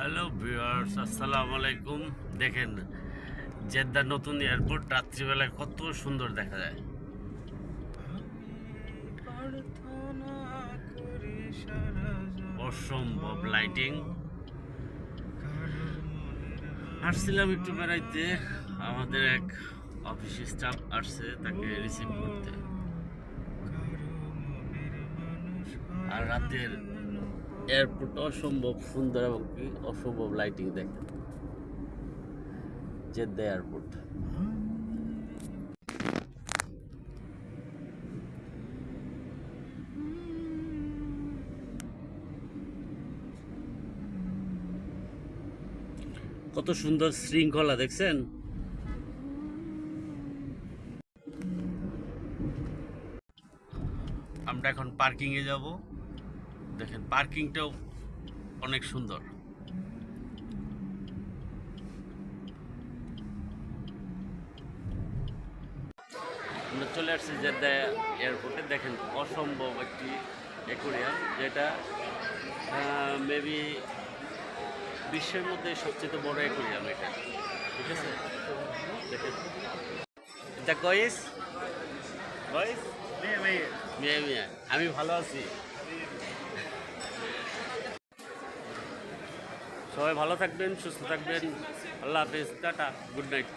Hello viewers, আসসালামু আলাইকুম। দেখেন জেদ্দার নতুন এয়ারপোর্ট রাত্রিবেলায় কত সুন্দর দেখা যায়। অসম্ভব লাইটিং। আসছিলাম একটু বেড়াইতে, আমাদের এক অফিস স্টাফ আসছে, তাকে রিসিভ করতে। আর রাতের এয়ারপোর্ট অসম্ভব সুন্দর এবং কি অসম্ভব লাইটিং দেখেন জেদ্দা এয়ারপোর্ট। কত সুন্দর শৃঙ্খলা দেখছেন। আমরা এখন পার্কিংয়ে যাব। দেখেন পার্কিংটাও অনেক সুন্দর। আমরা চলে আসছি জেদ্দা এয়ারপোর্টে। দেখেন অসম্ভব একটি অ্যাকোয়ারিয়াম, যেটা মেবি বিশ্বের মধ্যে সবচেয়ে বড় অ্যাকোয়ারিয়াম এটা। ঠিক আছে, দেখেন এটা গয়েস গয়েস মিয়া মিয়া। আমি ভালো আছি। সবাই ভালো থাকবেন, সুস্থ থাকবেন। আল্লাহ হাফেজ, টাটা, গুড নাইট।